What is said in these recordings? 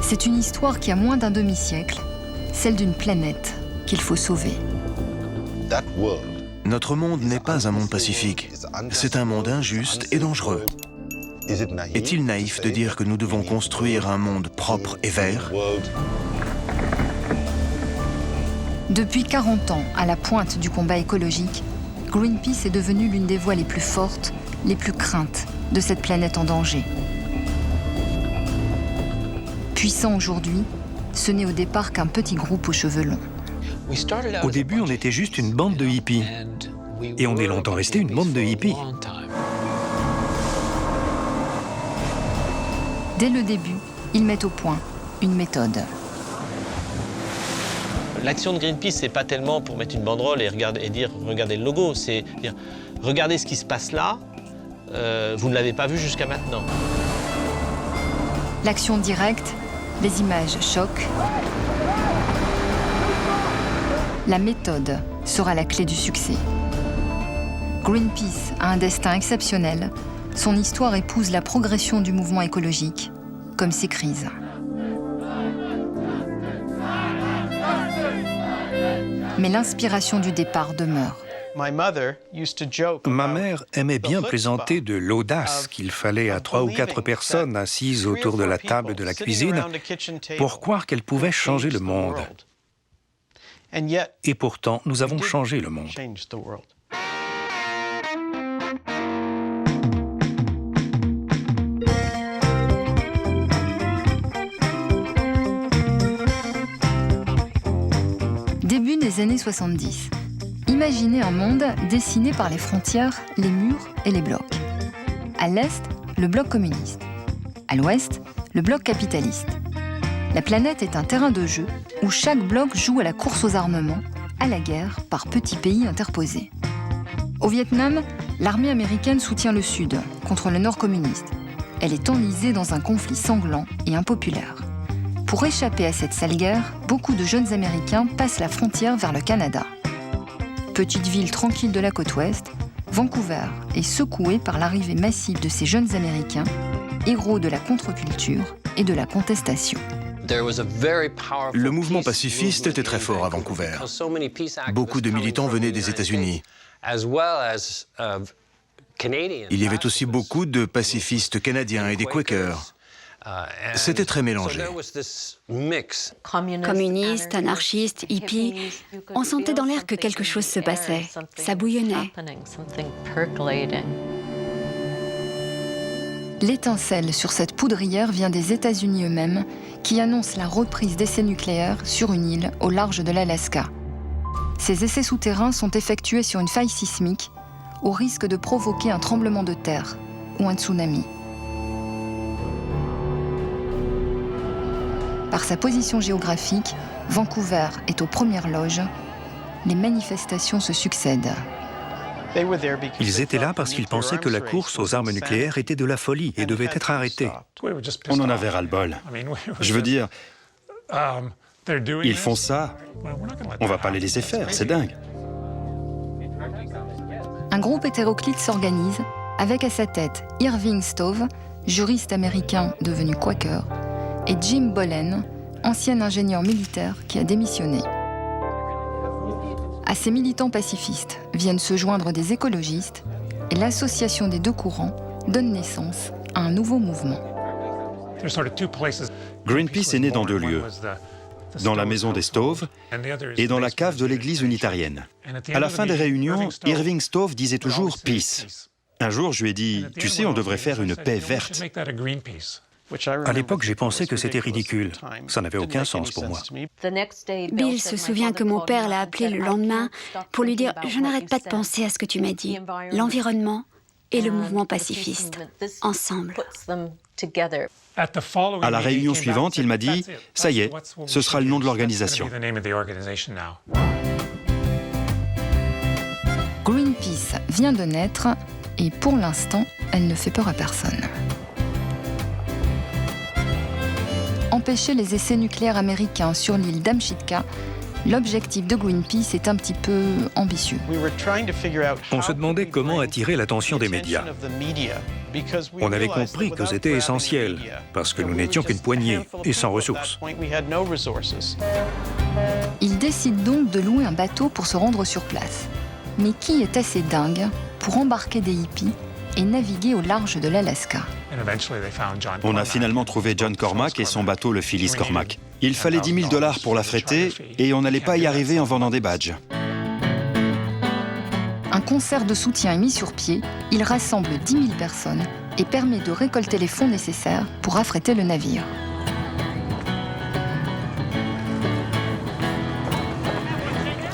C'est une histoire qui a moins d'un demi-siècle, celle d'une planète qu'il faut sauver. Notre monde n'est pas un monde pacifique. C'est un monde injuste et dangereux. Est-il naïf de dire que nous devons construire un monde propre et vert? Depuis 40 ans, à la pointe du combat écologique, Greenpeace est devenu l'une des voix les plus fortes, les plus craintes de cette planète en danger. Puissant aujourd'hui, ce n'est au départ qu'un petit groupe aux cheveux longs. Au début, on était juste une bande de hippies. Et on est longtemps resté une bande de hippies. Dès le début, ils mettent au point une méthode. L'action de Greenpeace, c'est pas tellement pour mettre une banderole et dire « regardez le logo », c'est dire « regardez ce qui se passe là, vous ne l'avez pas vu jusqu'à maintenant ». L'action directe, les images choquent. La méthode sera la clé du succès. Greenpeace a un destin exceptionnel. Son histoire épouse la progression du mouvement écologique, comme ses crises. Mais l'inspiration du départ demeure. Ma mère aimait bien plaisanter de l'audace qu'il fallait à 3 ou 4 personnes assises autour de la table de la cuisine pour croire qu'elles pouvaient changer le monde. Et pourtant, nous avons changé le monde. Début des années 70. Imaginez un monde dessiné par les frontières, les murs et les blocs. À l'est, le bloc communiste. À l'ouest, le bloc capitaliste. La planète est un terrain de jeu où chaque bloc joue à la course aux armements, à la guerre par petits pays interposés. Au Vietnam, l'armée américaine soutient le Sud contre le Nord communiste. Elle est enlisée dans un conflit sanglant et impopulaire. Pour échapper à cette sale guerre, beaucoup de jeunes Américains passent la frontière vers le Canada. Petite ville tranquille de la côte ouest, Vancouver est secouée par l'arrivée massive de ces jeunes Américains, héros de la contre-culture et de la contestation. Le mouvement pacifiste était très fort à Vancouver. Beaucoup de militants venaient des États-Unis. Il y avait aussi beaucoup de pacifistes canadiens et des Quakers. C'était très mélangé. Communistes, anarchistes, hippies, on sentait dans l'air que quelque chose se passait. Ça bouillonnait. L'étincelle sur cette poudrière vient des États-Unis eux-mêmes, qui annoncent la reprise d'essais nucléaires sur une île au large de l'Alaska. Ces essais souterrains sont effectués sur une faille sismique, au risque de provoquer un tremblement de terre ou un tsunami. Par sa position géographique, Vancouver est aux premières loges. Les manifestations se succèdent. Ils étaient là parce qu'ils pensaient que la course aux armes nucléaires était de la folie et devait être arrêtée. On en avait ras-le-bol. Je veux dire, ils font ça, on va pas les laisser faire, c'est dingue. Un groupe hétéroclite s'organise, avec à sa tête Irving Stove, juriste américain devenu Quaker, et Jim Bollen, ancien ingénieur militaire qui a démissionné. À ces militants pacifistes viennent se joindre des écologistes et l'association des deux courants donne naissance à un nouveau mouvement. Greenpeace est né dans 2 lieux, dans la maison des Stove et dans la cave de l'église unitarienne. À la fin des réunions, Irving Stove disait toujours « peace ». Un jour, je lui ai dit « tu sais, on devrait faire une paix verte ». À l'époque, j'ai pensé que c'était ridicule. Ça n'avait aucun sens pour moi. Bill se souvient que mon père l'a appelé le lendemain pour lui dire « Je n'arrête pas de penser à ce que tu m'as dit. L'environnement et le mouvement pacifiste, ensemble. » À la réunion suivante, il m'a dit « ça y est, ce sera le nom de l'organisation ». Greenpeace vient de naître et pour l'instant, elle ne fait peur à personne. Empêcher les essais nucléaires américains sur l'île d'Amchitka l'objectif de Greenpeace est un petit peu ambitieux. On se demandait comment attirer l'attention des médias. On avait compris que c'était essentiel, parce que nous n'étions qu'une poignée et sans ressources. Ils décident donc de louer un bateau pour se rendre sur place. Mais qui est assez dingue pour embarquer des hippies et naviguer au large de l'Alaska? On a finalement trouvé John Cormack et son bateau, le Phyllis Cormack. Il fallait $10 000 pour l'affréter et on n'allait pas y arriver en vendant des badges. Un concert de soutien est mis sur pied, il rassemble 10 000 personnes et permet de récolter les fonds nécessaires pour affréter le navire.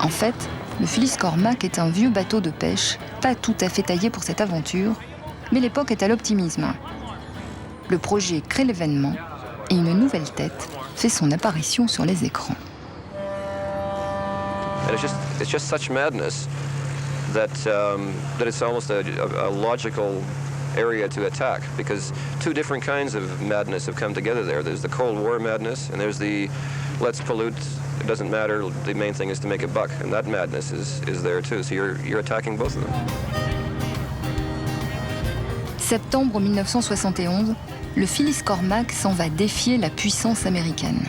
En fait, le Phyllis Cormack est un vieux bateau de pêche, pas tout à fait taillé pour cette aventure, mais l'époque est à l'optimisme. Le projet crée l'événement et une nouvelle tête fait son apparition sur les écrans. It's just such madness that it's almost a logical area to attack, because two different kinds of madness have come together there. There's the Cold War madness, and there's the let's pollute, it doesn't matter, the main thing is to make a buck, and that madness is there too, so you're attacking both of them. Septembre 1971, le Phyllis Cormack s'en va défier la puissance américaine.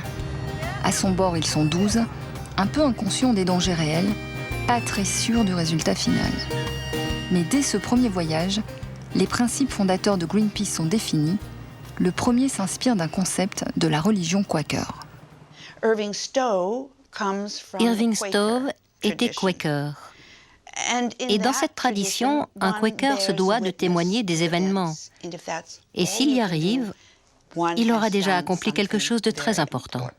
À son bord, ils sont 12, un peu inconscients des dangers réels, pas très sûrs du résultat final. Mais dès ce premier voyage, les principes fondateurs de Greenpeace sont définis. Le premier s'inspire d'un concept de la religion quaker. Irving Stowe était Quaker. Et dans cette tradition, un Quaker se doit de témoigner des événements. Et s'il y arrive, il aura déjà accompli quelque chose de très important.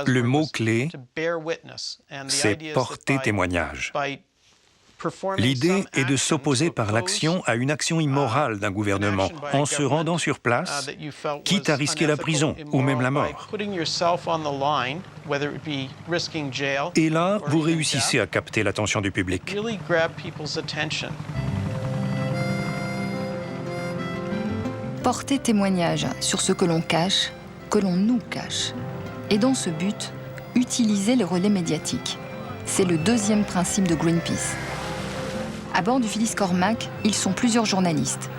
Le mot-clé, c'est porter témoignage. L'idée est de s'opposer par l'action à une action immorale d'un gouvernement en se rendant sur place, quitte à risquer la prison ou même la mort. Et là, vous réussissez à capter l'attention du public. Porter témoignage sur ce que l'on cache, que l'on nous cache. Et dans ce but, utiliser les relais médiatiques. C'est le deuxième principe de Greenpeace. À bord du Phyllis Cormack, ils sont plusieurs journalistes.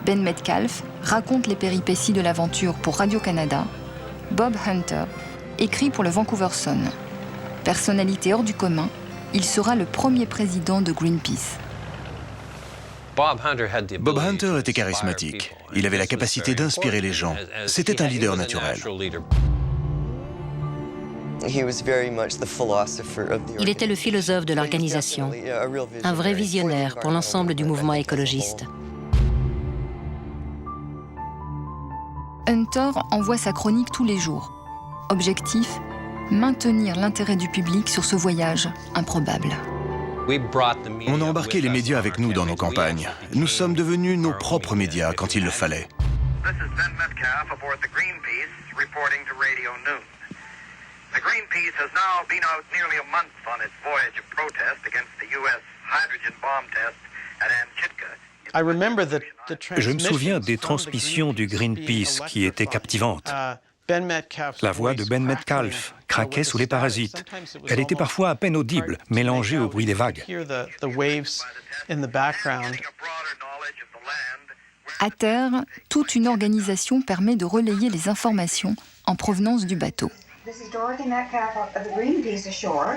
Ben Metcalfe raconte les péripéties de l'aventure pour Radio-Canada. Bob Hunter écrit pour le Vancouver Sun. Personnalité hors du commun, il sera le premier président de Greenpeace. Bob Hunter était charismatique. Il avait la capacité d'inspirer les gens. C'était un leader naturel. Il était le philosophe de l'organisation, un vrai visionnaire pour l'ensemble du mouvement écologiste. Hunter envoie sa chronique tous les jours. Objectif, maintenir l'intérêt du public sur ce voyage improbable. On a embarqué les médias avec nous dans nos campagnes. Nous sommes devenus nos propres médias quand il le fallait. This is Ben Metcalfe aboard the Greenpeace, reporting to Radio News. The Greenpeace has now been out nearly a month on its voyage of protest against the U.S. hydrogen bomb test at Amchitka. Je me souviens des transmissions du Greenpeace qui étaient captivantes. La voix de Ben Metcalfe craquait sous les parasites. Elle était parfois à peine audible, mélangée au bruit des vagues. À terre, toute une organisation permet de relayer les informations en provenance du bateau. This is Dorothy Metcalfe of the Greenpeace ashore.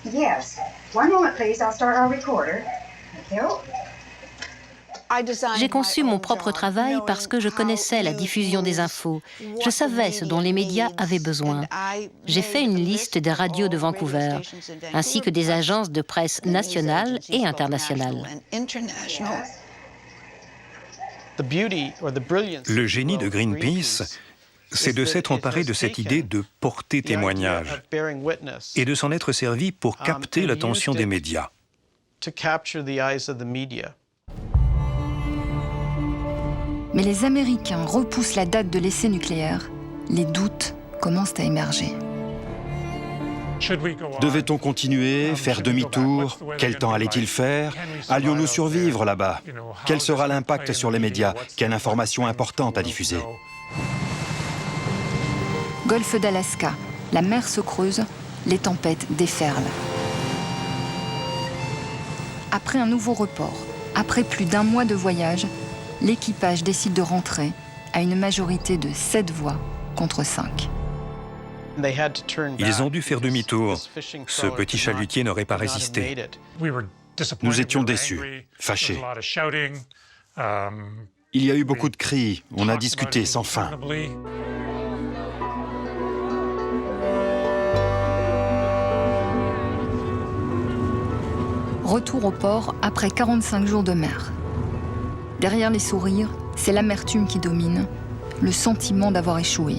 Yes. One moment, please. I'll start our recorder. Thank you. J'ai conçu mon propre travail parce que je connaissais la diffusion des infos. Je savais ce dont les médias avaient besoin. J'ai fait une liste des radios de Vancouver, ainsi que des agences de presse nationales et internationales. Le génie de Greenpeace, c'est de s'être emparé de cette idée de porter témoignage et de s'en être servi pour capter l'attention des médias. Mais les Américains repoussent la date de l'essai nucléaire. Les doutes commencent à émerger. Devait-on continuer, faire demi-tour? Quel temps allait-il faire? Allions-nous survivre là-bas? Quel sera l'impact sur les médias? Quelle information importante à diffuser? Golfe d'Alaska, La mer se creuse, les tempêtes déferlent. Après un nouveau report, après plus d'1 mois de voyage, l'équipage décide de rentrer à une majorité de 7 voix contre 5. Ils ont dû faire demi-tour. Ce petit chalutier n'aurait pas résisté. Nous étions déçus, fâchés. Il y a eu beaucoup de cris, on a discuté sans fin. Retour au port après 45 jours de mer. Derrière les sourires, c'est l'amertume qui domine, le sentiment d'avoir échoué.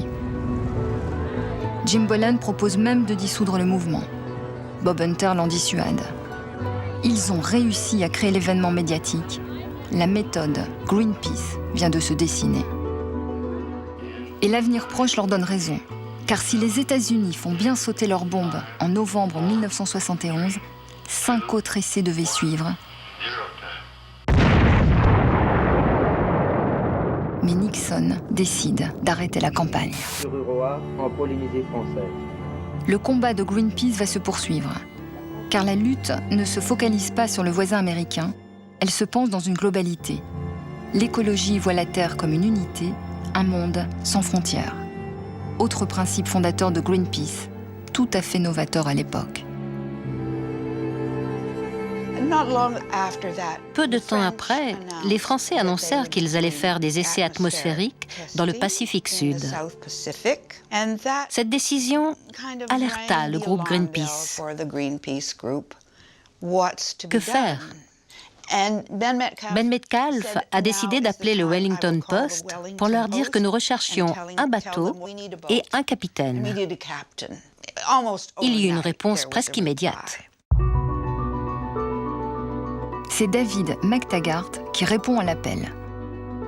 Jim Boland propose même de dissoudre le mouvement. Bob Hunter l'en dissuade. Ils ont réussi à créer l'événement médiatique. La méthode Greenpeace vient de se dessiner. Et l'avenir proche leur donne raison. Car si les États-Unis font bien sauter leurs bombes en novembre 1971, 5 autres essais devaient suivre. Mais Nixon décide d'arrêter la campagne. Le combat de Greenpeace va se poursuivre, car la lutte ne se focalise pas sur le voisin américain, elle se pense dans une globalité. L'écologie voit la Terre comme une unité, un monde sans frontières. Autre principe fondateur de Greenpeace, tout à fait novateur à l'époque. Peu de temps après, les Français annoncèrent qu'ils allaient faire des essais atmosphériques dans le Pacifique Sud. Cette décision alerta le groupe Greenpeace. Que faire? Ben Metcalfe a décidé d'appeler le Wellington Post pour leur dire que nous recherchions un bateau et un capitaine. Il y eut une réponse presque immédiate. C'est David McTaggart qui répond à l'appel.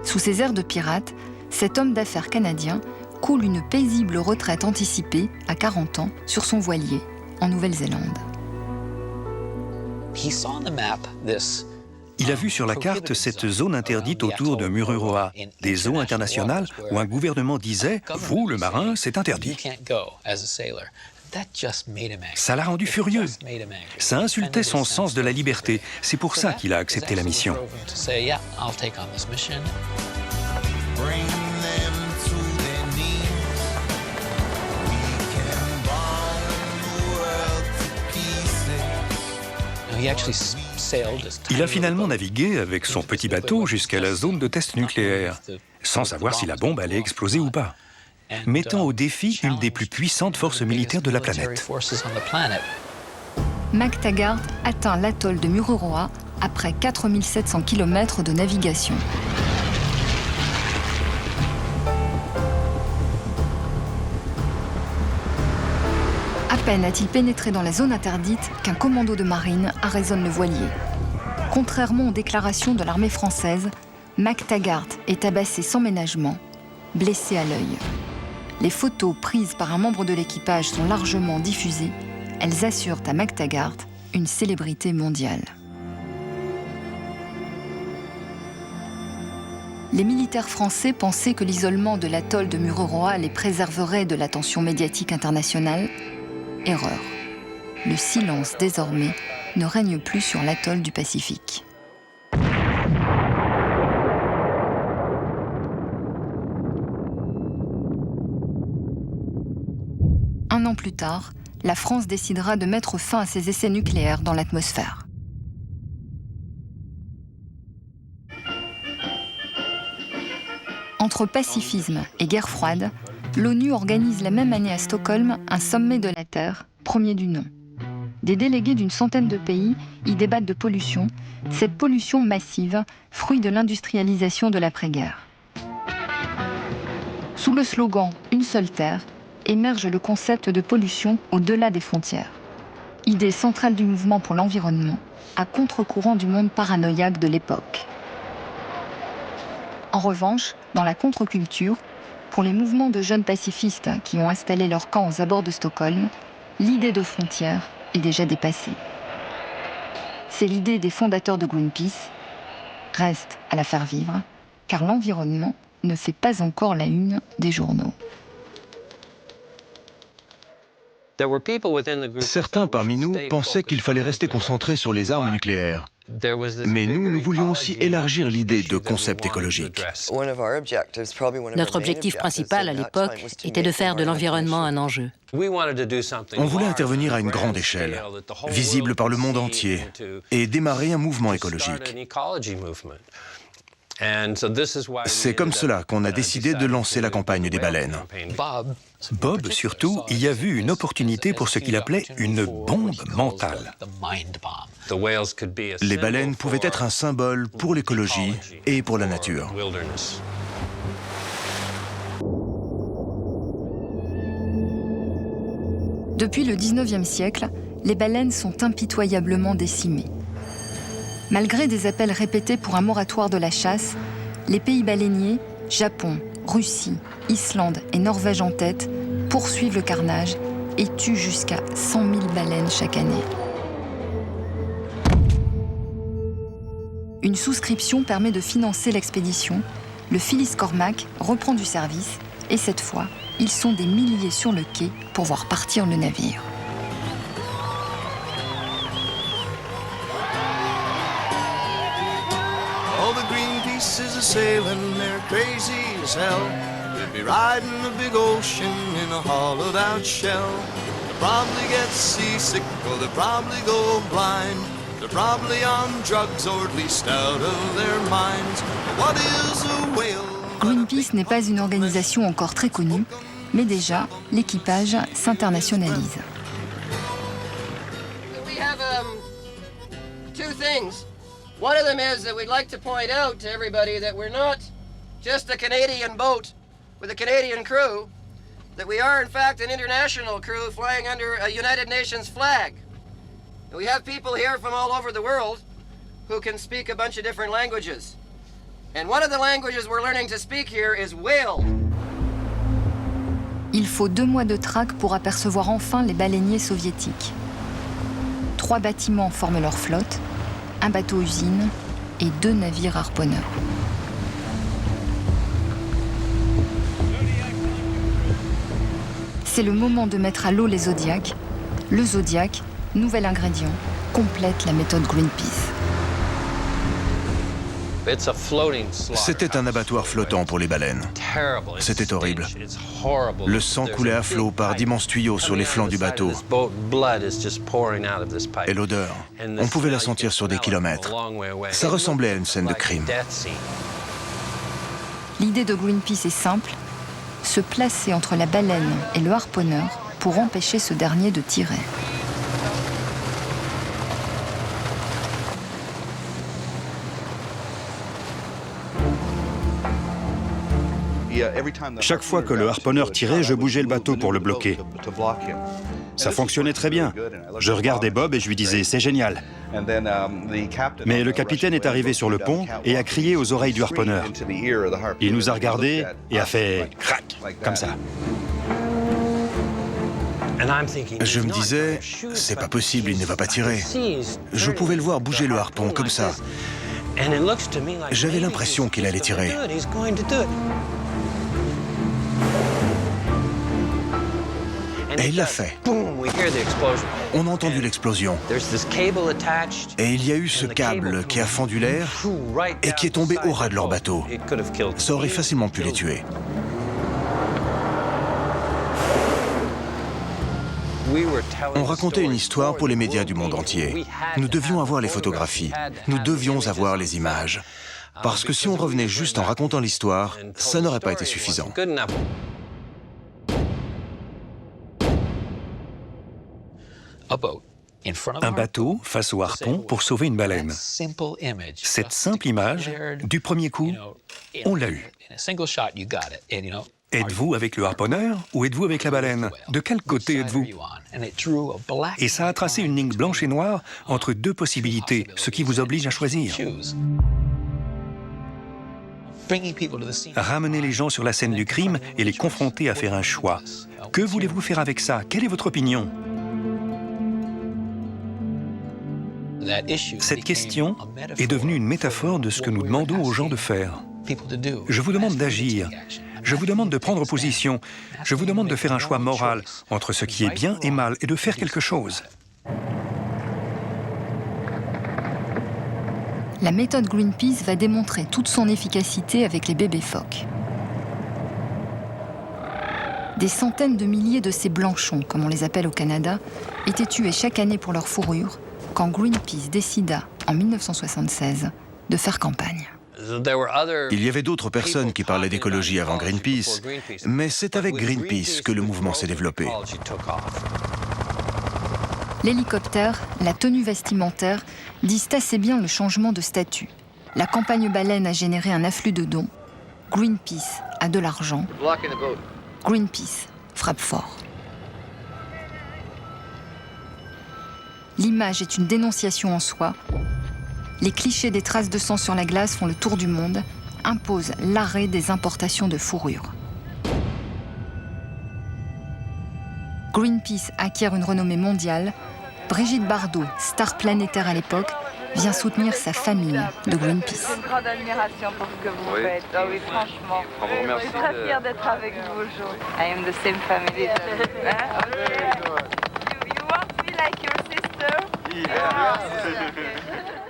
Sous ses airs de pirate, cet homme d'affaires canadien coule une paisible retraite anticipée à 40 ans sur son voilier, en Nouvelle-Zélande. Il a vu sur la carte cette zone interdite autour de Mururoa, des eaux internationales où un gouvernement disait « Vous, le marin, c'est interdit ». Ça l'a rendu furieux. Ça insultait son sens de la liberté. C'est pour ça qu'il a accepté la mission. Il a finalement navigué avec son petit bateau jusqu'à la zone de test nucléaire, sans savoir si la bombe allait exploser ou pas, mettant au défi une des plus puissantes forces militaires de la planète. McTaggart atteint l'atoll de Mururoa après 4700 km de navigation. À peine a-t-il pénétré dans la zone interdite qu'un commando de marine arraisonne le voilier. Contrairement aux déclarations de l'armée française, McTaggart est tabassé sans ménagement, blessé à l'œil. Les photos prises par un membre de l'équipage sont largement diffusées. Elles assurent à McTaggart une célébrité mondiale. Les militaires français pensaient que l'isolement de l'atoll de Mururoa les préserverait de l'attention médiatique internationale. Erreur. Le silence, désormais, ne règne plus sur l'atoll du Pacifique. Un an plus tard, la France décidera de mettre fin à ses essais nucléaires dans l'atmosphère. Entre pacifisme et guerre froide, l'ONU organise la même année à Stockholm un sommet de la Terre, premier du nom. Des délégués d'une centaine de pays y débattent de pollution, cette pollution massive, fruit de l'industrialisation de l'après-guerre. Sous le slogan « Une seule Terre », émerge le concept de pollution au-delà des frontières. Idée centrale du mouvement pour l'environnement, à contre-courant du monde paranoïaque de l'époque. En revanche, dans la contre-culture, pour les mouvements de jeunes pacifistes qui ont installé leur camp aux abords de Stockholm, l'idée de frontières est déjà dépassée. C'est l'idée des fondateurs de Greenpeace. Reste à la faire vivre, car l'environnement ne fait pas encore la une des journaux. Certains parmi nous pensaient qu'il fallait rester concentré sur les armes nucléaires. Mais nous voulions aussi élargir l'idée de concept écologique. Notre objectif principal à l'époque était de faire de l'environnement un enjeu. On voulait intervenir à une grande échelle, visible par le monde entier, et démarrer un mouvement écologique. C'est comme cela qu'on a décidé de lancer la campagne des baleines. Bob, surtout, y a vu une opportunité pour ce qu'il appelait une bombe mentale. Les baleines pouvaient être un symbole pour l'écologie et pour la nature. Depuis le 19e siècle, les baleines sont impitoyablement décimées. Malgré des appels répétés pour un moratoire de la chasse, les pays baleiniers, Japon, Russie, Islande et Norvège en tête, poursuivent le carnage et tuent jusqu'à 100 000 baleines chaque année. Une souscription permet de financer l'expédition. Le Phyllis Cormac reprend du service et cette fois, ils sont des milliers sur le quai pour voir partir le navire. All the Greenpeace is a-sailing, they're crazy as hell. They'll be riding the big ocean in a hollowed-out shell. They'll probably get seasick, or they'll probably go blind. They're probably on drugs, or at least out of their minds. What is a whale? Greenpeace n'est pas une organisation encore très connue, mais déjà, l'équipage s'internationalise. We have two things. One of them is that we'd like to point out to everybody that we're not just a Canadian boat with a Canadian crew, that we are in fact an international crew flying under a United Nations flag. And we have people here from all over the world who can speak a bunch of different languages. And one of the languages we're learning to speak here is whale. Il faut 2 mois de traque pour apercevoir enfin les baleiniers soviétiques. 3 bâtiments forment leur flotte, un bateau-usine et 2 navires harponneurs. C'est le moment de mettre à l'eau les Zodiacs. Le Zodiac, nouvel ingrédient, complète la méthode Greenpeace. C'était un abattoir flottant pour les baleines. C'était horrible. Le sang coulait à flot par d'immenses tuyaux sur les flancs du bateau. Et l'odeur, on pouvait la sentir sur des kilomètres. Ça ressemblait à une scène de crime. L'idée de Greenpeace est simple, se placer entre la baleine et le harponneur pour empêcher ce dernier de tirer. Chaque fois que le harponneur tirait, je bougeais le bateau pour le bloquer. Ça fonctionnait très bien. Je regardais Bob et je lui disais « c'est génial ». Mais le capitaine est arrivé sur le pont et a crié aux oreilles du harponneur. Il nous a regardés et a fait « crac » comme ça. Je me disais, c'est pas possible, il ne va pas tirer. Je pouvais le voir bouger le harpon comme ça. J'avais l'impression qu'il allait tirer. Et il l'a fait. On a entendu l'explosion. Et il y a eu ce câble qui a fendu l'air et qui est tombé au ras de leur bateau. Ça aurait facilement pu les tuer. On racontait une histoire pour les médias du monde entier. Nous devions avoir les photographies. Nous devions avoir les images. Parce que si on revenait juste en racontant l'histoire, ça n'aurait pas été suffisant. Un bateau face au harpon pour sauver une baleine. Cette simple image, du premier coup, on l'a eue. Êtes-vous avec le harponneur ou êtes-vous avec la baleine? De quel côté êtes-vous? Et ça a tracé une ligne blanche et noire entre 2 possibilités, ce qui vous oblige à choisir. Ramener les gens sur la scène du crime et les confronter à faire un choix. Que voulez-vous faire avec ça? Quelle est votre opinion? Cette question est devenue une métaphore de ce que nous demandons aux gens de faire. Je vous demande d'agir. Je vous demande de prendre position. Je vous demande de faire un choix moral entre ce qui est bien et mal et de faire quelque chose. La méthode Greenpeace va démontrer toute son efficacité avec les bébés phoques. Des centaines de milliers de ces blanchons, comme on les appelle au Canada, étaient tués chaque année pour leur fourrure quand Greenpeace décida, en 1976, de faire campagne. Il y avait d'autres personnes qui parlaient d'écologie avant Greenpeace, mais c'est avec Greenpeace que le mouvement s'est développé. L'hélicoptère, la tenue vestimentaire disent assez bien le changement de statut. La campagne baleine a généré un afflux de dons. Greenpeace a de l'argent. Greenpeace frappe fort. L'image est une dénonciation en soi. Les clichés des traces de sang sur la glace font le tour du monde, imposent l'arrêt des importations de fourrure. Greenpeace acquiert une renommée mondiale. Brigitte Bardot, star planétaire à l'époque, vient soutenir sa famille de Greenpeace. J'ai une grande admiration pour ce que vous faites. Ah oui, franchement. Je suis très fière d'être avec vous aujourd'hui. I am the same family. You want me like your sister?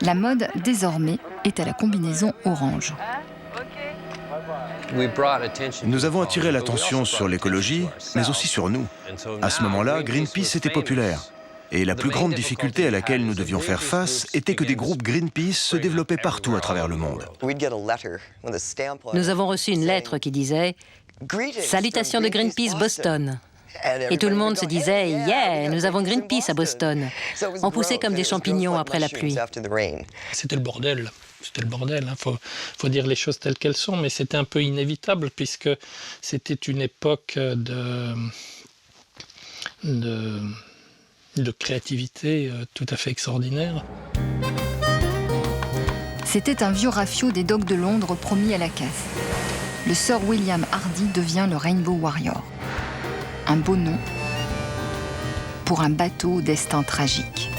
La mode, désormais, est à la combinaison orange. Nous avons attiré l'attention sur l'écologie, mais aussi sur nous. À ce moment-là, Greenpeace était populaire. Et la plus grande difficulté à laquelle nous devions faire face était que des groupes Greenpeace se développaient partout à travers le monde. Nous avons reçu une lettre qui disait « Salutations de Greenpeace Boston ». Et tout le monde se disait « Yeah, nous avons Greenpeace à Boston ». On poussait comme des champignons après la pluie. C'était le bordel. C'était le bordel, hein. Faut dire les choses telles qu'elles sont, mais c'était un peu inévitable puisque c'était une époque de créativité tout à fait extraordinaire. C'était un vieux rafio des docks de Londres promis à la casse. Le Sir William Hardy devient le Rainbow Warrior. Un beau nom pour un bateau au destin tragique.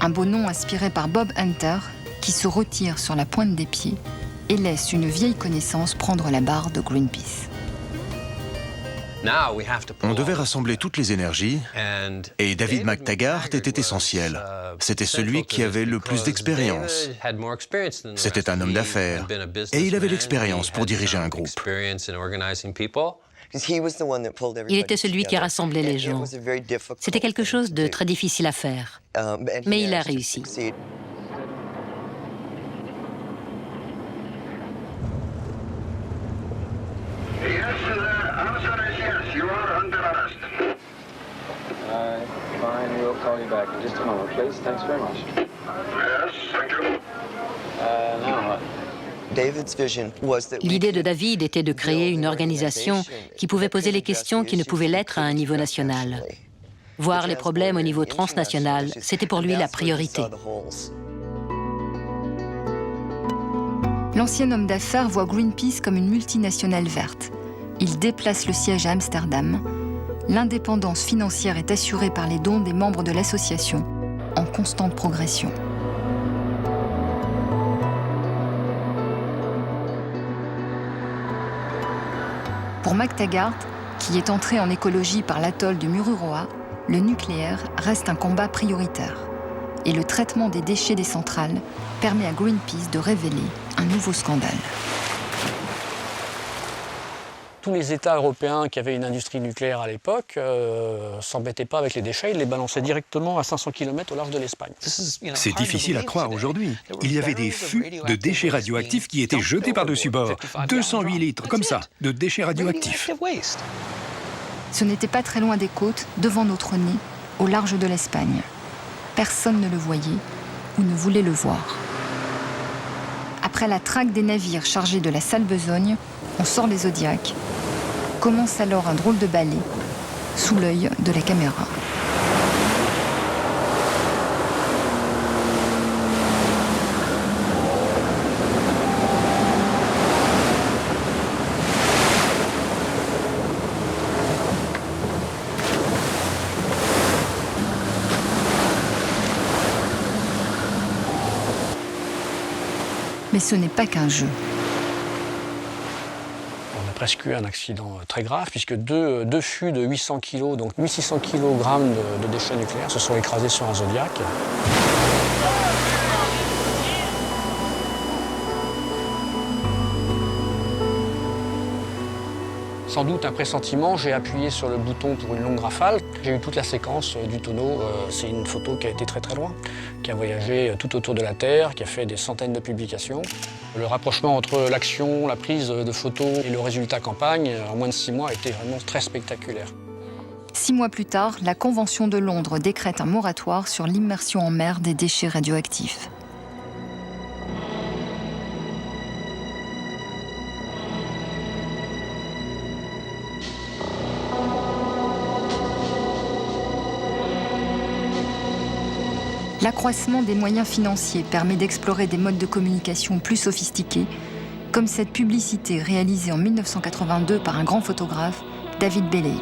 Un beau nom inspiré par Bob Hunter, qui se retire sur la pointe des pieds et laisse une vieille connaissance prendre la barre de Greenpeace. On devait rassembler toutes les énergies et David McTaggart était essentiel. C'était celui qui avait le plus d'expérience. C'était un homme d'affaires et il avait l'expérience pour diriger un groupe. Il était celui qui rassemblait les gens. C'était quelque chose de très difficile à faire, mais il a réussi. You are under arrest. Fine, we'll call you back in just a moment, please. Thanks very much. Yes, thank you. L'idée de David était de créer une organisation qui pouvait poser les questions qui ne pouvaient l'être à un niveau national. Voir les problèmes au niveau transnational, c'était pour lui la priorité. L'ancien homme d'affaires voit Greenpeace comme une multinationale verte. Il déplace le siège à Amsterdam. L'indépendance financière est assurée par les dons des membres de l'association, en constante progression. Pour McTaggart, qui est entré en écologie par l'atoll de Mururoa, le nucléaire reste un combat prioritaire. Et le traitement des déchets des centrales permet à Greenpeace de révéler un nouveau scandale. Tous les États européens qui avaient une industrie nucléaire à l'époque s'embêtaient pas avec les déchets, ils les balançaient directement à 500 km au large de l'Espagne. C'est difficile à croire aujourd'hui. Il y avait des fûts de déchets radioactifs qui étaient jetés par-dessus bord. 208 litres, comme ça, de déchets radioactifs. Ce n'était pas très loin des côtes, devant notre nez, au large de l'Espagne. Personne ne le voyait ou ne voulait le voir. Après la traque des navires chargés de la sale besogne, on sort les Zodiacs. Commence alors un drôle de balai, sous l'œil de la caméra. Mais ce n'est pas qu'un jeu. presque eu un accident très grave, puisque deux fûts de 800 kg, donc 1600 kg de déchets nucléaires, se sont écrasés sur un Zodiac. Sans doute un pressentiment, j'ai appuyé sur le bouton pour une longue rafale. J'ai eu toute la séquence du tonneau. C'est une photo qui a été très très loin, qui a voyagé tout autour de la Terre, qui a fait des centaines de publications. Le rapprochement entre l'action, la prise de photos et le résultat campagne, en moins de 6 mois, a été vraiment très spectaculaire. 6 mois plus tard, la Convention de Londres décrète un moratoire sur l'immersion en mer des déchets radioactifs. L'accroissement des moyens financiers permet d'explorer des modes de communication plus sophistiqués, comme cette publicité réalisée en 1982 par un grand photographe, David Bailey.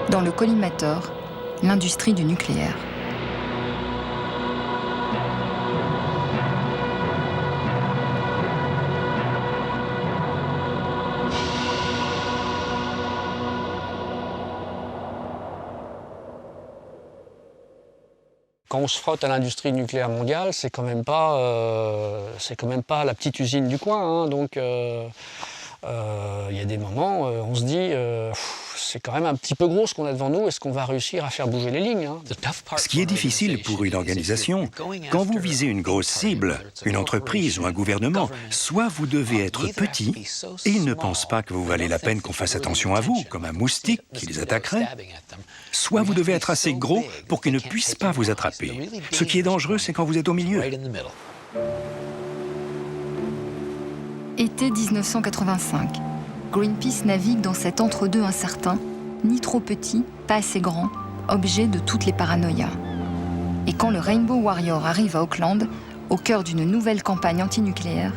Dans le collimateur, l'industrie du nucléaire. Quand on se frotte à l'industrie nucléaire mondiale, c'est quand même pas la petite usine du coin. Hein. Donc, il y a des moments, on se dit, c'est quand même un petit peu gros ce qu'on a devant nous. Est-ce qu'on va réussir à faire bouger les lignes, hein? Ce qui est difficile pour une organisation, quand vous visez une grosse cible, une entreprise ou un gouvernement, soit vous devez être petit, et ils ne pensent pas que vous valez la peine qu'on fasse attention à vous, comme un moustique qui les attaquerait, soit vous devez être assez gros pour qu'ils ne puissent pas vous attraper. Ce qui est dangereux, c'est quand vous êtes au milieu. Été 1985. Greenpeace navigue dans cet entre-deux incertain, ni trop petit, pas assez grand, objet de toutes les paranoïas. Et quand le Rainbow Warrior arrive à Auckland, au cœur d'une nouvelle campagne antinucléaire,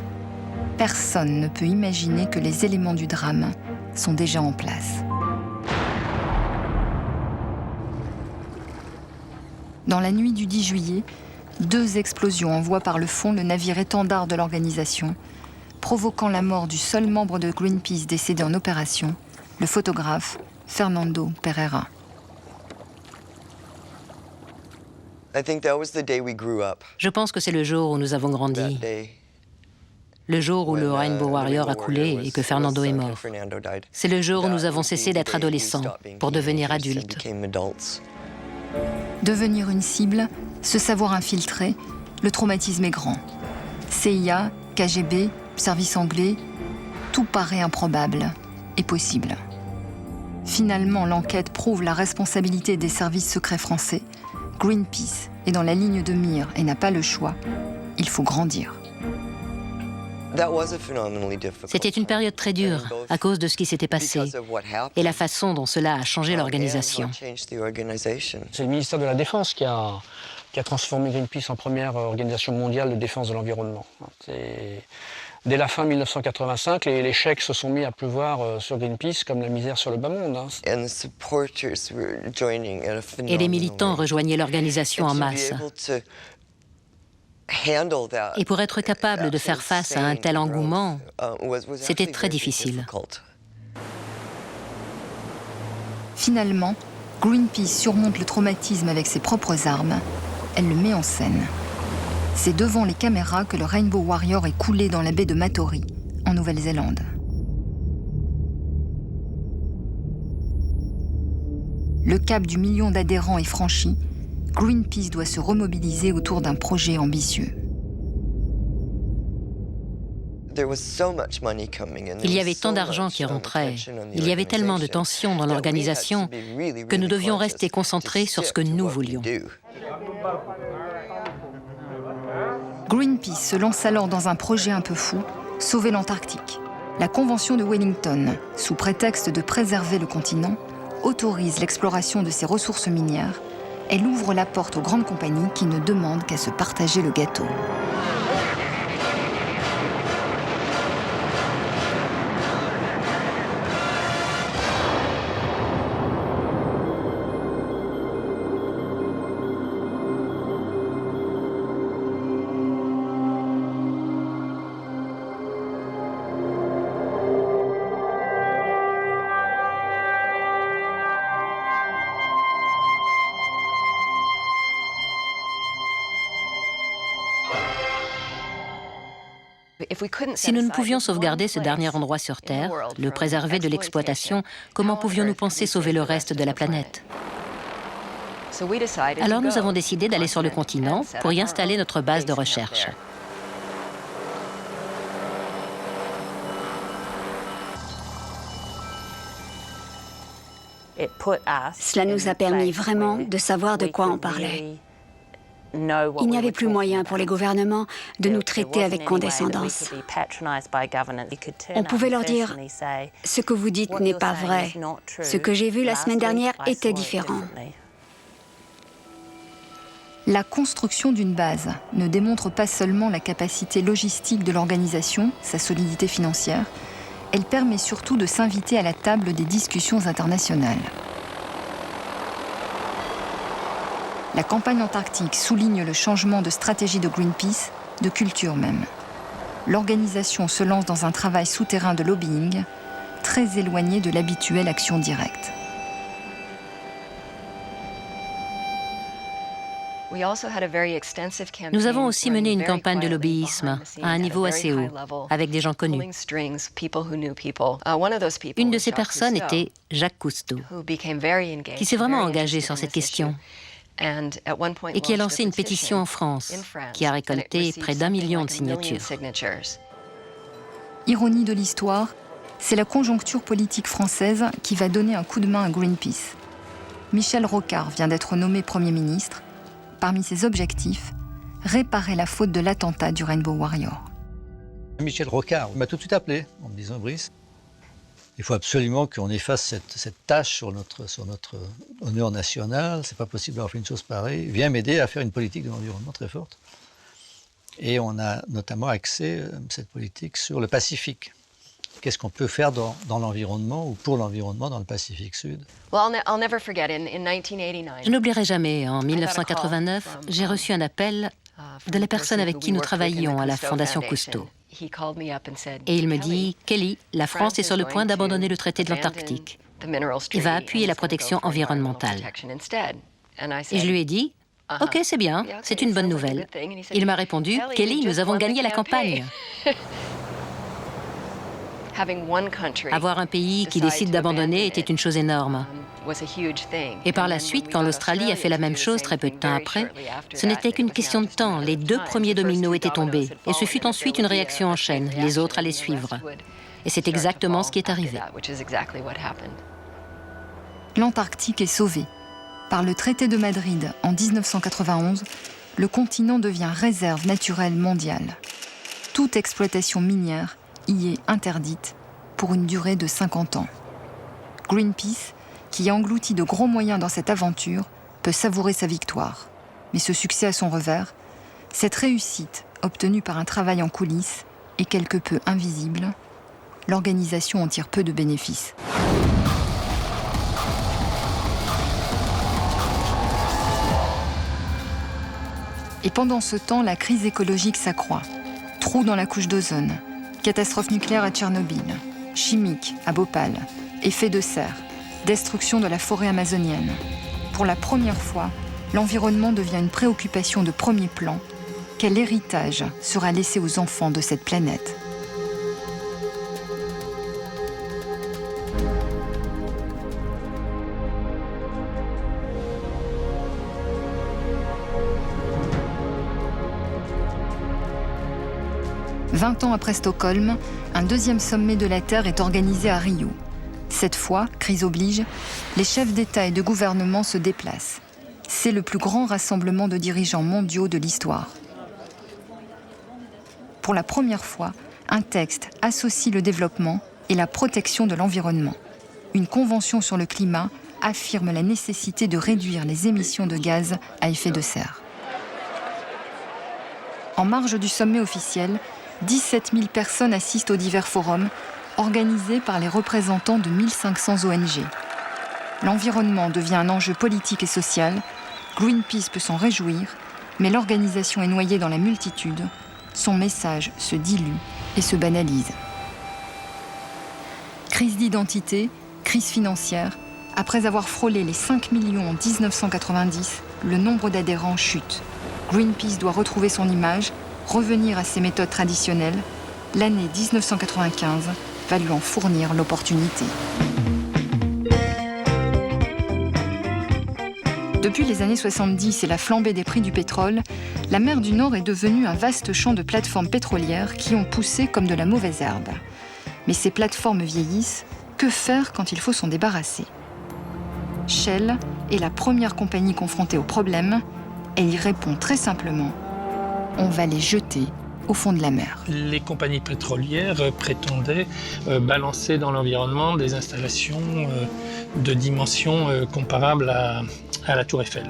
personne ne peut imaginer que les éléments du drame sont déjà en place. Dans la nuit du 10 juillet, 2 explosions envoient par le fond le navire étendard de l'organisation, provoquant la mort du seul membre de Greenpeace décédé en opération, le photographe Fernando Pereira. Je pense que c'est le jour où nous avons grandi. Le jour où le Rainbow Warrior a coulé et que Fernando est mort. C'est le jour où nous avons cessé d'être adolescents pour devenir adultes. Devenir une cible, se savoir infiltré, le traumatisme est grand. CIA, KGB, service anglais, tout paraît improbable et possible. Finalement, l'enquête prouve la responsabilité des services secrets français. Greenpeace est dans la ligne de mire et n'a pas le choix. Il faut grandir. C'était une période très dure à cause de ce qui s'était passé et la façon dont cela a changé l'organisation. C'est le ministère de la Défense qui a transformé Greenpeace en première organisation mondiale de défense de l'environnement. Dès la fin 1985, les chèques se sont mis à pleuvoir sur Greenpeace comme la misère sur le bas monde. Hein. Et les militants rejoignaient l'organisation en masse. Et pour être capable de faire face à un tel engouement, c'était très difficile. Finalement, Greenpeace surmonte le traumatisme avec ses propres armes. Elle le met en scène. C'est devant les caméras que le Rainbow Warrior est coulé dans la baie de Matori, en Nouvelle-Zélande. Le cap du million d'adhérents est franchi. Greenpeace doit se remobiliser autour d'un projet ambitieux. Il y avait tant d'argent qui rentrait, il y avait tellement de tensions dans l'organisation que nous devions rester concentrés sur ce que nous voulions. Greenpeace se lance alors dans un projet un peu fou, sauver l'Antarctique. La Convention de Wellington, sous prétexte de préserver le continent, autorise l'exploration de ses ressources minières. Elle ouvre la porte aux grandes compagnies qui ne demandent qu'à se partager le gâteau. Si nous ne pouvions sauvegarder ce dernier endroit sur Terre, le préserver de l'exploitation, comment pouvions-nous penser sauver le reste de la planète? Alors nous avons décidé d'aller sur le continent pour y installer notre base de recherche. Cela nous a permis vraiment de savoir de quoi on parlait. Il n'y avait plus moyen pour les gouvernements de nous traiter avec condescendance. On pouvait leur dire « Ce que vous dites n'est pas vrai. Ce que j'ai vu la semaine dernière était différent. » La construction d'une base ne démontre pas seulement la capacité logistique de l'organisation, sa solidité financière, elle permet surtout de s'inviter à la table des discussions internationales. La campagne antarctique souligne le changement de stratégie de Greenpeace, de culture même. L'organisation se lance dans un travail souterrain de lobbying, très éloigné de l'habituelle action directe. Nous avons aussi mené une campagne de lobbyisme à un niveau assez haut, avec des gens connus. Une de ces personnes était Jacques Cousteau, qui s'est vraiment engagé sur cette question et qui a lancé une pétition en France, qui a récolté près d'1 million de signatures. Ironie de l'histoire, c'est la conjoncture politique française qui va donner un coup de main à Greenpeace. Michel Rocard vient d'être nommé Premier ministre. Parmi ses objectifs, réparer la faute de l'attentat du Rainbow Warrior. Michel Rocard m'a tout de suite appelé en me disant « Brice, il faut absolument qu'on efface cette tâche sur notre honneur national. C'est pas possible d'avoir fait une chose pareille. Viens m'aider à faire une politique de l'environnement très forte. » Et on a notamment axé cette politique sur le Pacifique. Qu'est-ce qu'on peut faire dans l'environnement ou pour l'environnement dans le Pacifique Sud? Je n'oublierai jamais, en 1989, j'ai reçu un appel de la personne avec qui nous travaillions à la Fondation Cousteau. Et il me dit « Kelly, la France est sur le point d'abandonner le traité de l'Antarctique et va appuyer la protection environnementale. » Et je lui ai dit « Ok, c'est bien, c'est une bonne nouvelle. » Il m'a répondu « Kelly, nous avons gagné la campagne. » Avoir un pays qui décide d'abandonner était une chose énorme. Et par la suite, quand l'Australie a fait la même chose très peu de temps après, ce n'était qu'une question de temps. Les 2 premiers dominos étaient tombés. Et ce fut ensuite une réaction en chaîne. Les autres allaient suivre. Et c'est exactement ce qui est arrivé. L'Antarctique est sauvée. Par le traité de Madrid en 1991, le continent devient réserve naturelle mondiale. Toute exploitation minière y est interdite pour une durée de 50 ans. Greenpeace, qui a englouti de gros moyens dans cette aventure, peut savourer sa victoire. Mais ce succès a son revers. Cette réussite, obtenue par un travail en coulisses, est quelque peu invisible. L'organisation en tire peu de bénéfices. Et pendant ce temps, la crise écologique s'accroît. Trous dans la couche d'ozone, catastrophe nucléaire à Tchernobyl, chimique à Bhopal, effet de serre, destruction de la forêt amazonienne. Pour la première fois, l'environnement devient une préoccupation de premier plan. Quel héritage sera laissé aux enfants de cette planète ? « 20 ans après Stockholm, un deuxième sommet de la Terre est organisé à Rio. Cette fois, crise oblige, les chefs d'État et de gouvernement se déplacent. C'est le plus grand rassemblement de dirigeants mondiaux de l'histoire. Pour la première fois, un texte associe le développement et la protection de l'environnement. Une convention sur le climat affirme la nécessité de réduire les émissions de gaz à effet de serre. En marge du sommet officiel, 17 000 personnes assistent aux divers forums organisés par les représentants de 1500 ONG. L'environnement devient un enjeu politique et social. Greenpeace peut s'en réjouir, mais l'organisation est noyée dans la multitude. Son message se dilue et se banalise. Crise d'identité, crise financière. Après avoir frôlé les 5 millions en 1990, le nombre d'adhérents chute. Greenpeace doit retrouver son image, revenir à ses méthodes traditionnelles. l'année 1995 va lui en fournir l'opportunité. Depuis les années 70 et la flambée des prix du pétrole, la mer du Nord est devenue un vaste champ de plateformes pétrolières qui ont poussé comme de la mauvaise herbe. Mais ces plateformes vieillissent, que faire quand il faut s'en débarrasser ? Shell est la première compagnie confrontée au problème et y répond très simplement. On va les jeter au fond de la mer. Les compagnies pétrolières prétendaient balancer dans l'environnement des installations de dimensions comparables à la Tour Eiffel.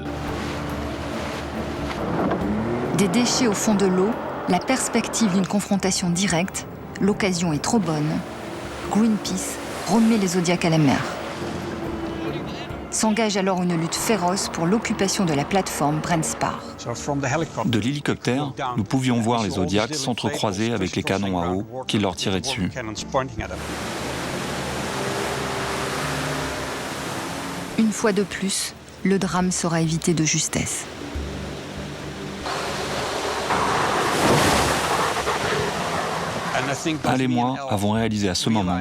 Des déchets au fond de l'eau, la perspective d'une confrontation directe, l'occasion est trop bonne. Greenpeace remet les Zodiacs à la mer. S'engage alors une lutte féroce pour l'occupation de la plateforme Brent Spar. De l'hélicoptère, nous pouvions voir les Zodiacs s'entrecroiser avec les canons à eau qui leur tiraient dessus. Une fois de plus, le drame sera évité de justesse. Al et moi avons réalisé à ce moment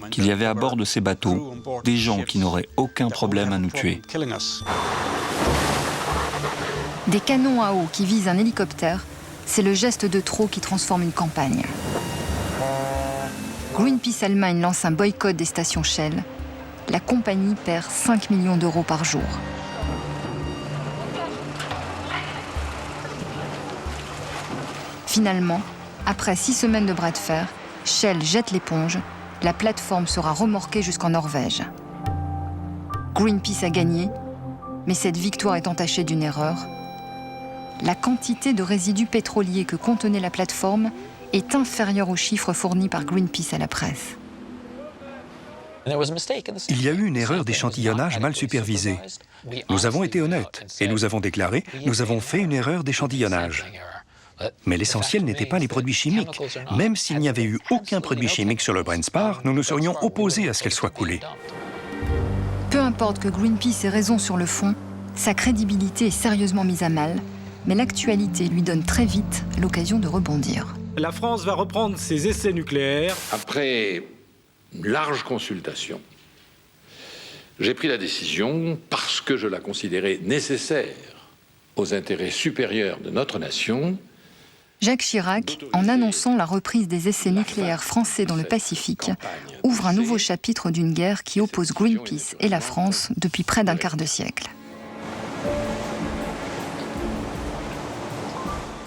qu'il y avait à bord de ces bateaux des gens qui n'auraient aucun problème à nous tuer. Des canons à eau qui visent un hélicoptère, c'est le geste de trop qui transforme une campagne. Greenpeace Allemagne lance un boycott des stations Shell. La compagnie perd 5 millions d'euros par jour. Finalement, après 6 semaines de bras de fer, Shell jette l'éponge. La plateforme sera remorquée jusqu'en Norvège. Greenpeace a gagné, mais cette victoire est entachée d'une erreur. La quantité de résidus pétroliers que contenait la plateforme est inférieure aux chiffres fournis par Greenpeace à la presse. Il y a eu une erreur d'échantillonnage mal supervisée. Nous avons été honnêtes et nous avons déclaré « Nous avons fait une erreur d'échantillonnage ». Mais l'essentiel n'était pas les produits chimiques. Même s'il n'y avait eu aucun produit chimique sur le Brent Spar, nous nous serions opposés à ce qu'elle soit coulée. Peu importe que Greenpeace ait raison sur le fond, sa crédibilité est sérieusement mise à mal, mais l'actualité lui donne très vite l'occasion de rebondir. La France va reprendre ses essais nucléaires. Après une large consultation, j'ai pris la décision, parce que je la considérais nécessaire aux intérêts supérieurs de notre nation. Jacques Chirac, en annonçant la reprise des essais nucléaires français dans le Pacifique, ouvre un nouveau chapitre d'une guerre qui oppose Greenpeace et la France depuis près d'un quart de siècle.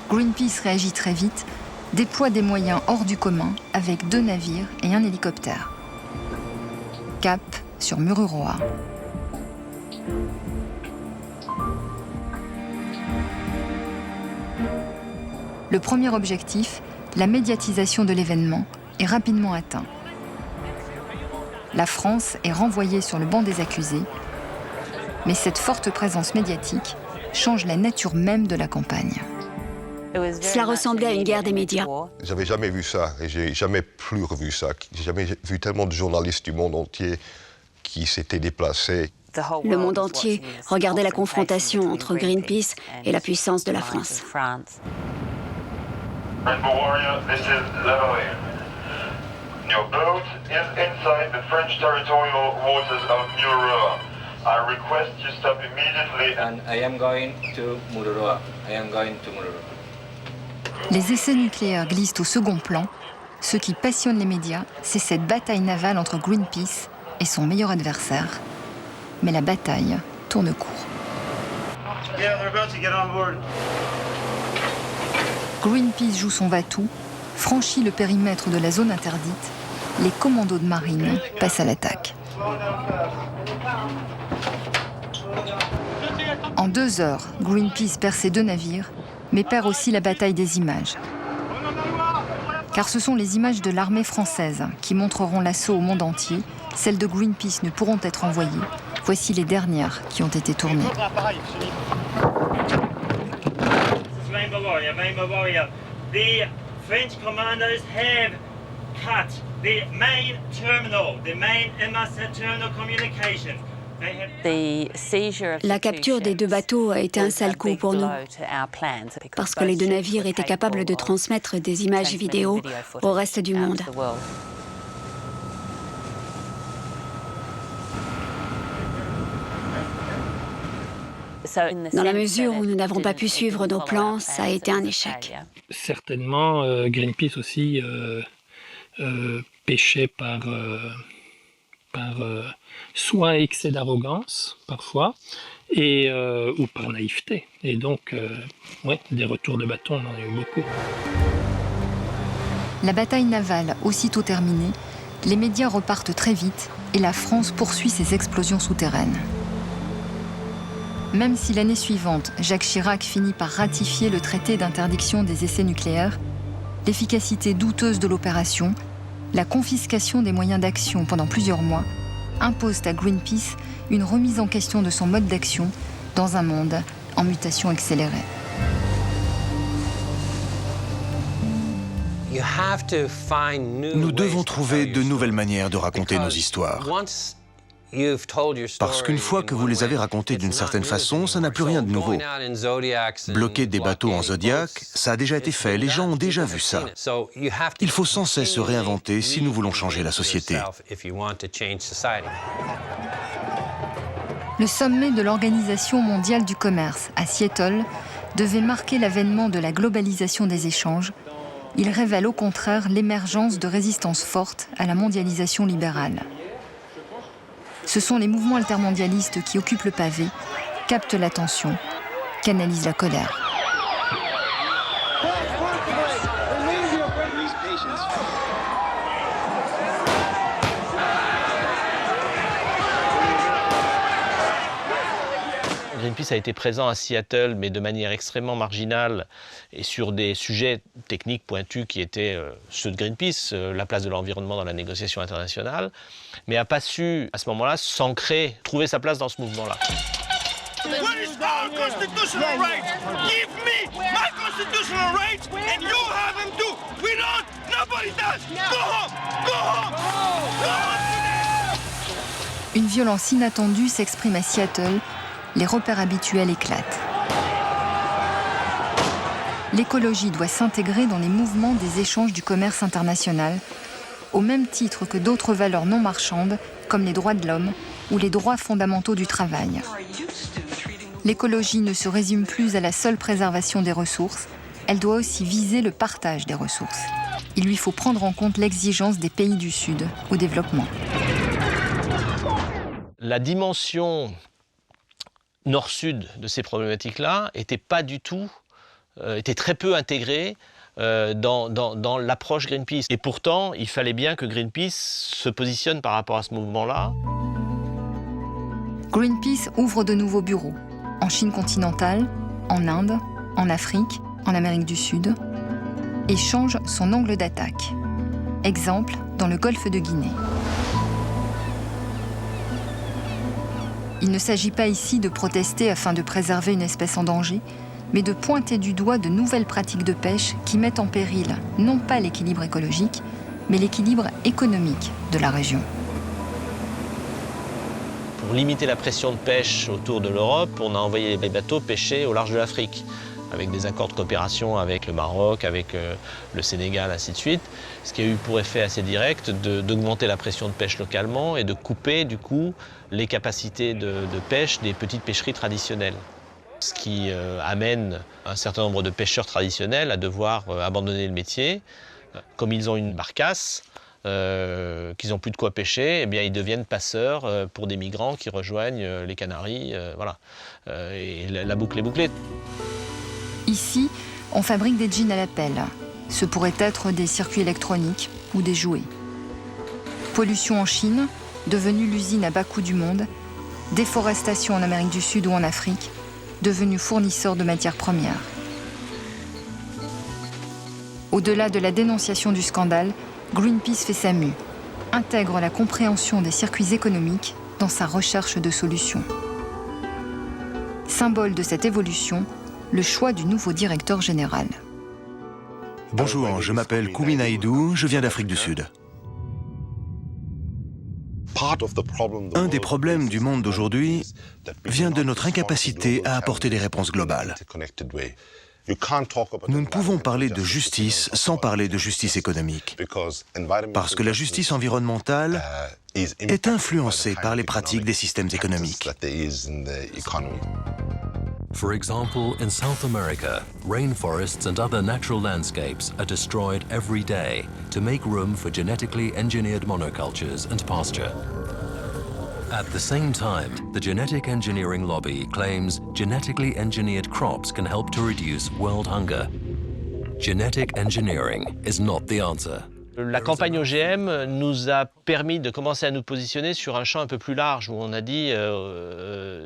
Greenpeace réagit très vite, déploie des moyens hors du commun avec 2 navires et un hélicoptère. Cap sur Mururoa. Le premier objectif, la médiatisation de l'événement, est rapidement atteint. La France est renvoyée sur le banc des accusés, mais cette forte présence médiatique change la nature même de la campagne. Cela ressemblait à une guerre des médias. J'avais jamais vu ça et j'ai jamais plus revu ça. J'ai jamais vu tellement de journalistes du monde entier qui s'étaient déplacés. Le monde entier regardait la confrontation entre Greenpeace et la puissance de la France. Rainbow Warrior, this is Lavalier. Your boat is inside the French territorial waters of Mururoa. I request you stop immediately. And I am going to Mururoa. Les essais nucléaires glissent au second plan. Ce qui passionne les médias, c'est cette bataille navale entre Greenpeace et son meilleur adversaire. Mais la bataille tourne court. Yeah, they're about to get on board. Greenpeace joue son va-tout, franchit le périmètre de la zone interdite. Les commandos de marine passent à l'attaque. En 2 heures, Greenpeace perd ses 2 navires, mais perd aussi la bataille des images. Car ce sont les images de l'armée française qui montreront l'assaut au monde entier. Celles de Greenpeace ne pourront être envoyées. Voici les dernières qui ont été tournées. Rainbow Warrior. The French commanders have cut the main terminal, the main internal communication. La capture des 2 bateaux a été un sale coup pour nous, parce que les 2 navires étaient capables de transmettre des images vidéo au reste du monde. Dans la mesure où nous n'avons pas pu suivre nos plans, ça a été un échec. Certainement, Greenpeace aussi péchait par soit excès d'arrogance, parfois, ou par naïveté. Et donc, des retours de bâton, on en a eu beaucoup. La bataille navale aussitôt terminée, les médias repartent très vite et la France poursuit ses explosions souterraines. Même si l'année suivante, Jacques Chirac finit par ratifier le traité d'interdiction des essais nucléaires, l'efficacité douteuse de l'opération, la confiscation des moyens d'action pendant plusieurs mois, imposent à Greenpeace une remise en question de son mode d'action dans un monde en mutation accélérée. Nous devons trouver de nouvelles manières de raconter nos histoires. Parce qu'une fois que vous les avez racontées d'une certaine façon, ça n'a plus rien de nouveau. Bloquer des bateaux en Zodiac, ça a déjà été fait, les gens ont déjà vu ça. Il faut sans cesse se réinventer si nous voulons changer la société. Le sommet de l'Organisation mondiale du commerce à Seattle devait marquer l'avènement de la globalisation des échanges. Il révèle au contraire l'émergence de résistances fortes à la mondialisation libérale. Ce sont les mouvements altermondialistes qui occupent le pavé, captent l'attention, canalisent la colère. Greenpeace a été présent à Seattle, mais de manière extrêmement marginale et sur des sujets techniques pointus qui étaient ceux de Greenpeace, la place de l'environnement dans la négociation internationale, mais n'a pas su, à ce moment-là, s'ancrer, trouver sa place dans ce mouvement-là. What is our constitutional rights? Give me my constitutional rights and you have them too. We don't, nobody does. Go home, go home, go home. Une violence inattendue s'exprime à Seattle. Les repères habituels éclatent. L'écologie doit s'intégrer dans les mouvements des échanges du commerce international, au même titre que d'autres valeurs non marchandes, comme les droits de l'homme ou les droits fondamentaux du travail. L'écologie ne se résume plus à la seule préservation des ressources, elle doit aussi viser le partage des ressources. Il lui faut prendre en compte l'exigence des pays du Sud au développement. La dimension nord-sud de ces problématiques-là était très peu intégrée dans l'approche Greenpeace. Et pourtant, il fallait bien que Greenpeace se positionne par rapport à ce mouvement-là. Greenpeace ouvre de nouveaux bureaux, en Chine continentale, en Inde, en Afrique, en Amérique du Sud, et change son angle d'attaque. Exemple, dans le golfe de Guinée. Il ne s'agit pas ici de protester afin de préserver une espèce en danger, mais de pointer du doigt de nouvelles pratiques de pêche qui mettent en péril non pas l'équilibre écologique, mais l'équilibre économique de la région. Pour limiter la pression de pêche autour de l'Europe, on a envoyé les bateaux pêcher au large de l'Afrique, avec des accords de coopération avec le Maroc, avec le Sénégal, ainsi de suite. Ce qui a eu pour effet assez direct d'augmenter la pression de pêche localement et de couper, du coup, les capacités de pêche des petites pêcheries traditionnelles. Ce qui amène un certain nombre de pêcheurs traditionnels à devoir abandonner le métier. Comme ils ont une barcasse, qu'ils n'ont plus de quoi pêcher, eh bien, ils deviennent passeurs pour des migrants qui rejoignent les Canaries. Voilà. Et la boucle est bouclée. Ici, on fabrique des jeans à la pelle. Ce pourraient être des circuits électroniques ou des jouets. Pollution en Chine, devenue l'usine à bas coût du monde. Déforestation en Amérique du Sud ou en Afrique, devenue fournisseur de matières premières. Au-delà de la dénonciation du scandale, Greenpeace fait sa mue, intègre la compréhension des circuits économiques dans sa recherche de solutions. Symbole de cette évolution, le choix du nouveau directeur général. Bonjour, je m'appelle Koumi Naïdou, je viens d'Afrique du Sud. Un des problèmes du monde d'aujourd'hui vient de notre incapacité à apporter des réponses globales. Nous ne pouvons parler de justice sans parler de justice économique, parce que la justice environnementale est influencée par les pratiques des systèmes économiques. For example, in South America, rainforests and other natural landscapes are destroyed every day to make room for genetically engineered monocultures and pasture. At the same time, the genetic engineering lobby claims genetically engineered crops can help to reduce world hunger. Genetic engineering is not the answer. La campagne OGM nous a permis de commencer à nous positionner sur un champ un peu plus large où on a dit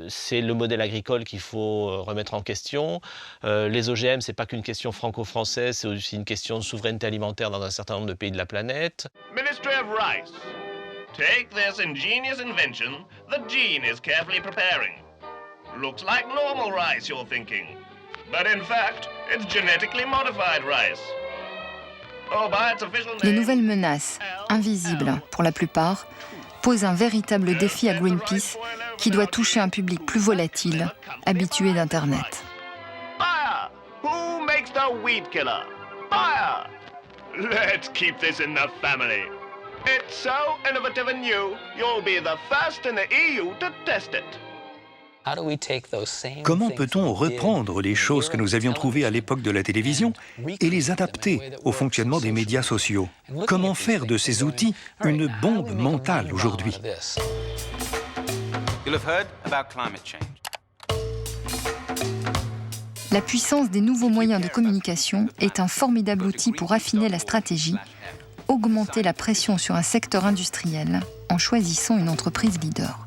c'est le modèle agricole qu'il faut remettre en question. Les OGM, c'est pas qu'une question franco-française, c'est aussi une question de souveraineté alimentaire dans un certain nombre de pays de la planète. Ministry of Rice. Take this ingenious invention that Gene is carefully preparing. Looks like normal rice, you're thinking. But in fact, it's genetically modified rice. Les nouvelles menaces, invisibles pour la plupart, posent un véritable défi à Greenpeace qui doit toucher un public plus volatile, habitué d'Internet. Fire! Who makes the weed killer? Fire! Let's keep this in the family. It's so innovative and new, you'll be the first in the EU to test it. Comment peut-on reprendre les choses que nous avions trouvées à l'époque de la télévision et les adapter au fonctionnement des médias sociaux? Comment faire de ces outils une bombe mentale aujourd'hui? La puissance des nouveaux moyens de communication est un formidable outil pour affiner la stratégie, augmenter la pression sur un secteur industriel en choisissant une entreprise leader.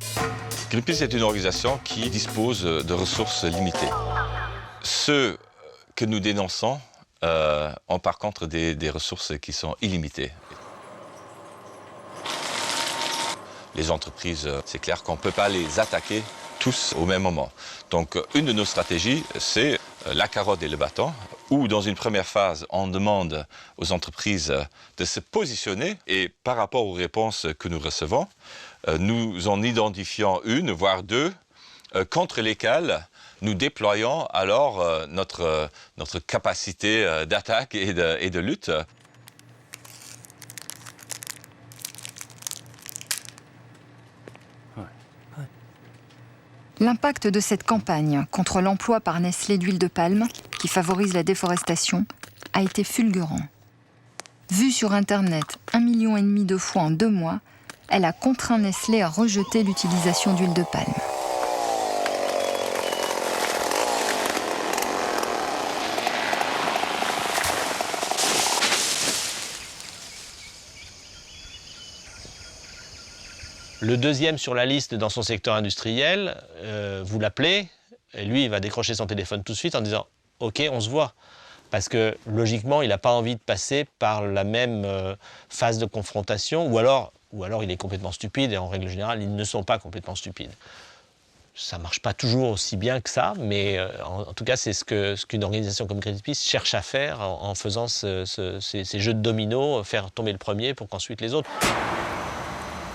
Greenpeace est une organisation qui dispose de ressources limitées. Ceux que nous dénonçons ont par contre des ressources qui sont illimitées. Les entreprises, c'est clair qu'on ne peut pas les attaquer tous au même moment. Donc une de nos stratégies, c'est la carotte et le bâton, où dans une première phase, on demande aux entreprises de se positionner et par rapport aux réponses que nous recevons, nous en identifions une, voire deux, contre lesquelles nous déployons alors notre capacité d'attaque et de lutte. L'impact de cette campagne contre l'emploi par Nestlé d'huile de palme, qui favorise la déforestation, a été fulgurant. Vue sur Internet 1,5 million de fois en 2 mois, elle a contraint Nestlé à rejeter l'utilisation d'huile de palme. Le deuxième sur la liste dans son secteur industriel, vous l'appelez, et lui, il va décrocher son téléphone tout de suite en disant « Ok, on se voit ». Parce que, logiquement, il n'a pas envie de passer par la même phase de confrontation, ou alors il est complètement stupide, et en règle générale, ils ne sont pas complètement stupides. Ça ne marche pas toujours aussi bien que ça, mais en tout cas, c'est ce qu'une organisation comme Greenpeace cherche à faire en faisant ces jeux de dominos, faire tomber le premier pour qu'ensuite les autres...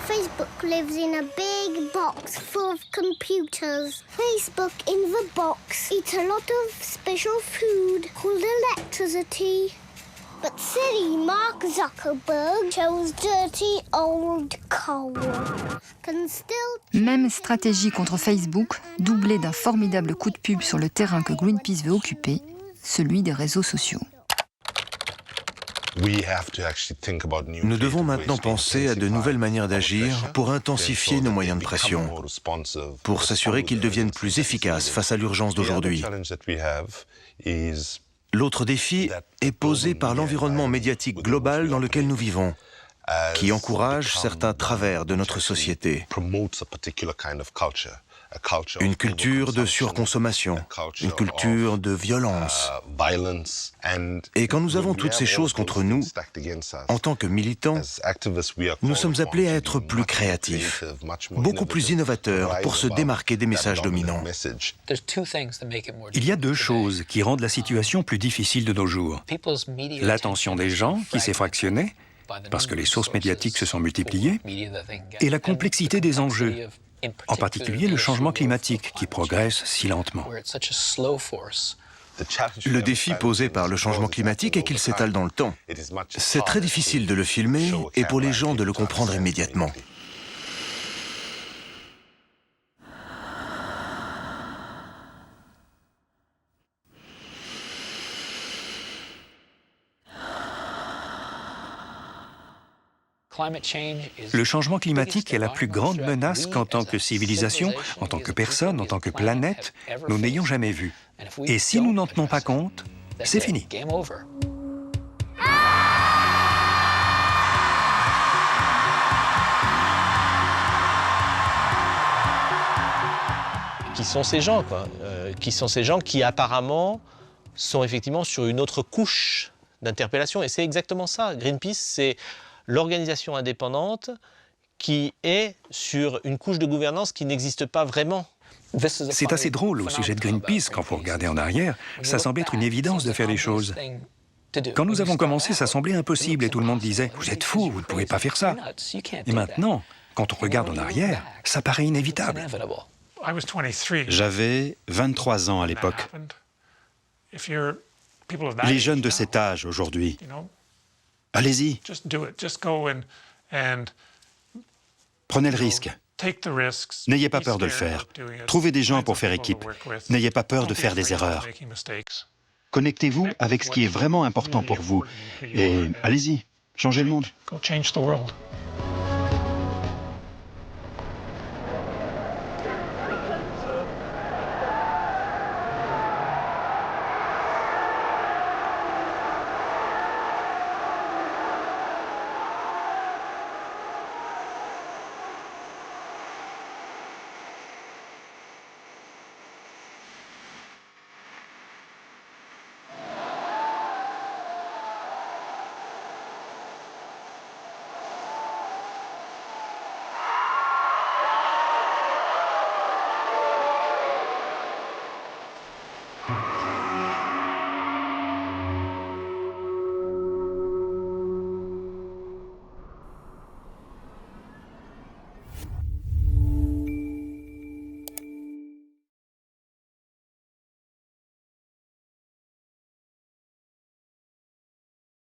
Facebook lives in a big box full of computers. Facebook in the box eats a lot of special food called electricity. But silly Mark Zuckerberg chose dirty old coal. Même stratégie contre Facebook, doublée d'un formidable coup de pub sur le terrain que Greenpeace veut occuper, celui des réseaux sociaux. Nous devons maintenant penser à de nouvelles manières d'agir pour intensifier nos moyens de pression, pour s'assurer qu'ils deviennent plus efficaces face à l'urgence d'aujourd'hui. L'autre défi est posé par l'environnement médiatique global dans lequel nous vivons, qui encourage certains travers de notre société. Une culture de surconsommation, une culture de violence. Et quand nous avons toutes ces choses contre nous, en tant que militants, nous sommes appelés à être plus créatifs, beaucoup plus innovateurs pour se démarquer des messages dominants. Il y a 2 choses qui rendent la situation plus difficile de nos jours. L'attention des gens, qui s'est fractionnée, parce que les sources médiatiques se sont multipliées, et la complexité des enjeux, en particulier le changement climatique qui progresse si lentement. Le défi posé par le changement climatique est qu'il s'étale dans le temps. C'est très difficile de le filmer et pour les gens de le comprendre immédiatement. Le changement climatique est la plus grande menace qu'en tant que civilisation, en tant que personne, en tant que planète, nous n'ayons jamais vue. Et si nous n'en tenons pas compte, c'est fini. Qui sont ces gens, quoi qui sont ces gens qui apparemment sont effectivement sur une autre couche d'interpellation. Et c'est exactement ça. Greenpeace, c'est l'organisation indépendante qui est sur une couche de gouvernance qui n'existe pas vraiment. C'est assez drôle au sujet de Greenpeace, quand vous regardez en arrière, ça semble être une évidence de faire les choses. Quand nous avons commencé, ça semblait impossible et tout le monde disait « Vous êtes fous, vous ne pouvez pas faire ça ». Et maintenant, quand on regarde en arrière, ça paraît inévitable. J'avais 23 ans à l'époque. Les jeunes de cet âge aujourd'hui, allez-y. Prenez le risque. N'ayez pas peur de le faire. Trouvez des gens pour faire équipe. N'ayez pas peur de faire des erreurs. Connectez-vous avec ce qui est vraiment important pour vous. Et allez-y, changez le monde.